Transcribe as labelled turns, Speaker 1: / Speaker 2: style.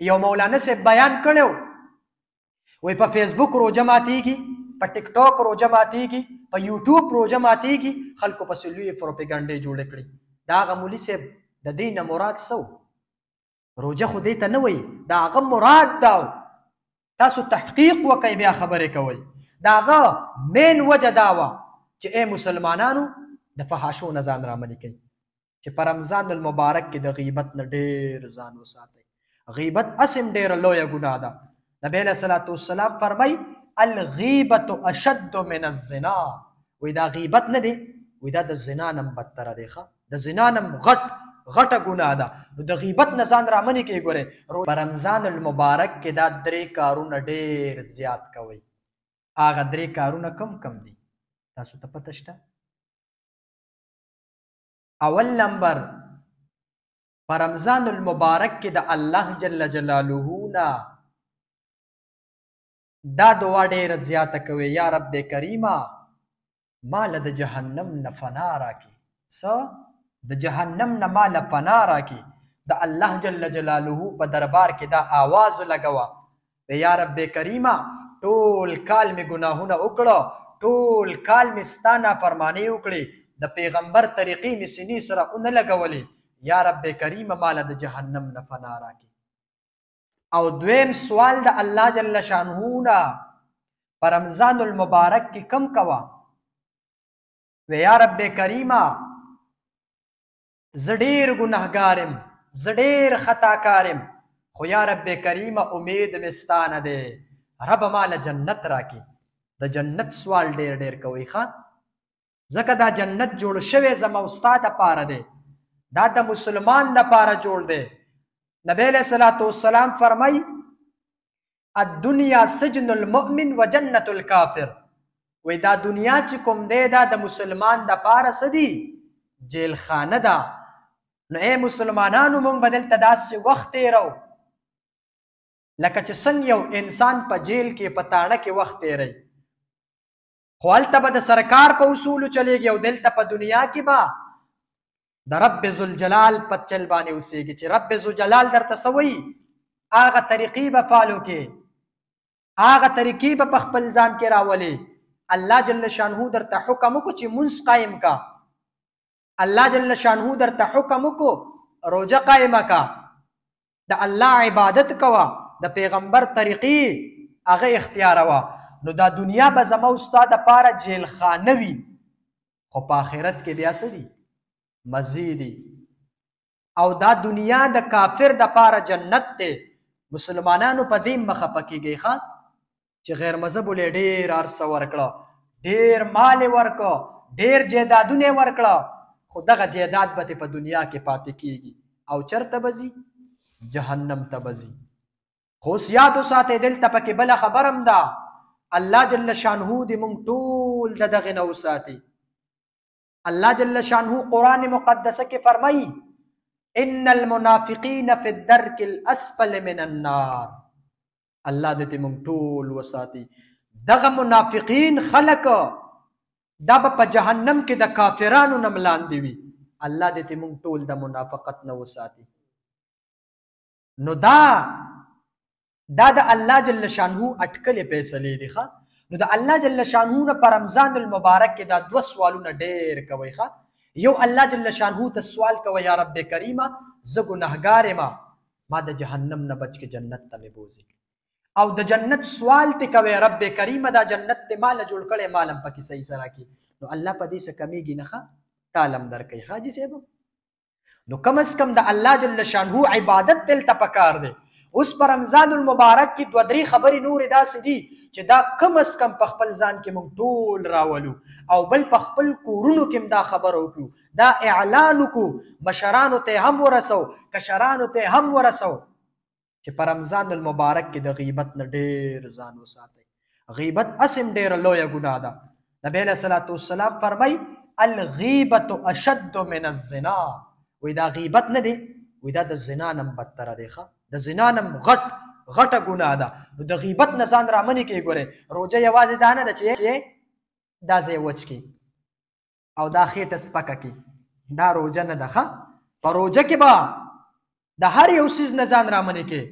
Speaker 1: یو مولانا سے بیان کړو وای په فیسبوک روزه ماتیږي، په ټیک ټاک روزه ماتیږي، په یوټیوب روزه ماتیږي، خلکو پسې لوی پروپاګاندا جوړ کړي. دا هغه مولوي صاحب د دې نه مراد څه و؟ روزه خو دې ته نه وایي، دا هغه مراد دا و. تاسو تحقیق وکئ بیا خبرې کوئ. دا هغه مین وجه دا وه چې ای مسلمانانو د فحاشو نه ځان رامنې کوي، چې په رمضان المبارک کې د غیبت نه ډېر ځان وساتئ. غیبت اسم ډېره لویه ګناه ده. نبی علیه الصلاة والسلام فرمایي الغیبة اشد من الزنا. وی دا غیبت نه دی، وی دا د زنا نه بدتره دی. د زنا نه غټه ګناه ده. نو د غیبت نه ځان رامنې کوي. ګورئ په رمضان المبارک کې دا 3 کارونه ډېر زیات کوئ. هغه 3 کارونه کم دي تاسو ته پته شته؟ اول نمبر په رمضان المبارک کې د الله جل جلاله نه دا دعا ډېره زیاته کوي، یا رب کریمه مال د جهنم نه فنا راکړي. څه؟ د جهنم نه مال فنا راکړي. د الله جل جلاله په دربار کې دا آواز لګوه یا رب کریمه ټول کال مې ګناهونه وکړه، ټول کال مې ستا نافرماني وکړې، د پیغمبر طریقې مې سینې سره ونه لګولې، یا رب کریمه مال د جهنم نه فنا راکړي. او دویم سوال د الله جل شانه نه په رمضان المبارک کې کم کوه و یا رب کریمه زه ډېر ګناهګار یم، زه ډېر خطاکار یم، خو یا رب کریمه امید مې ستا نه دی، رب مال جنت راکړي. د جنت سوال ډېر ډېر کوئ ښه، ځکه دا جنت جوړ شوی زما او ستا دپاره دی، دا د مسلمان دپاره جوړ دی. نبی علیہ الصلوۃ والسلام فرمای الدنیا سجن المؤمن و جنت الکافر. وی دا دنیا چې کوم دی دا د مسلمان دپاره څه دی؟ جیل خانه ده. نو ای مسلمانانو مونږ به دلته داسې وخت تېرو لکه چې څنګه یو انسان په جیل کې په تاڼه کې وخت تېروي، خو هلته به د سرکار په اصولو چلیږي او دلته په دنیا کې به د رب ذوالجلال په چل باندې اوسېږي. چې رب ذوالجلال درته څه وایي هغه طریقې به فالو کې، هغه طریقې به په خپل ځان کې راولې. الله جل شانه درته حکم وکړو چې مونځ قایم کا، الله جل شانه درته حکم وکړو روزه قایمه کا، د الله عبادت کوه، د پیغمبر طریقې هغه اختیاروه. نو دا دنیا به زما او ستا دپاره جیل خانه وي، خو په آخرت کې بیا څه دي؟ مزیدی. او دا دنیا د کافر دپاره جنت دی. مسلمانانو په دې مخه پکېږئ ښه چې غیر مذهبو له ډېر ارسه ورکړه، ډېر مال یې ورکړه، ډېر جیدادونه یې ورکړه، خو دغه جیداد به په دنیا کې پاتې کېږي او چرته به ځي؟ جهنم ته به ځي. خو اوس یاد وساتئ دلته پکې بله خبر هم ده، الله جل شانه دې مونږ ټول د دغې نه وساتي. الله جل شانه قرآن مقدسه کې فرمایي ان المنافقین فی الدرک الاسفل من النار. الله دې مونږ ټول وساتي. دغه منافقین خلک دا به په جهنم کې د کافرانو نه ملاندې وي. الله دې مونږ ټول د منافقت نه وساتي. نو دا د الله جل شانه اټکلې فیصلې دي ښه. نو د الله جل شانه نه په رمضان المبارک کې دا 2 سوالونه ډېر کوئ ښه. یو الله جل شانه ته سوال کوئ یا رب کریمه زه ګنهګار یم، ما د جهنم نه بچ کې جنت ته مې بوځي. او د جنت سوال ته کوئ رب کریمه دا جنت ته مال جوړ کړی، مالم پکې صحیح سره کې. نو الله په دې څه کمیږي نه ښه، تعلم درکوي حاجي صاحب. نو کم از کم د الله جل شانه عبادت دلته پکار دی. اوس په رمضان المبارک کې 2-3 خبرې نورې داسې دي چې دا کم از کم په خپل ځان کې موږ ټول راولو، او بل په خپل کورونو کې دا خبره وکړو، دا اعلان وکړو، مشرانو ته هم ورسو، کشرانو ته هم ورسو چې په رمضان المبارک کې د غیبت نه ډېر ځان وساتئ. غیبت اسم ډېره لویه ګناه ده. نبی علیه الصلاة والسلام فرمایي الغیبة اشد من الزنا. وی دا غیبت نه دی، وی دا د زنا نه بدتره دی ښه، د زنا نه غټه ګناه ده. نو د غیبت نه ځان رامنې کوي. ګورئ روژه یوازې دا نه ده چې دا ځای وچ کړي او دا خېټه سپکه کړي، دا روژه نه ده ښه. په روژه کې به د هر یو څیز نه ځان رامنې کوي.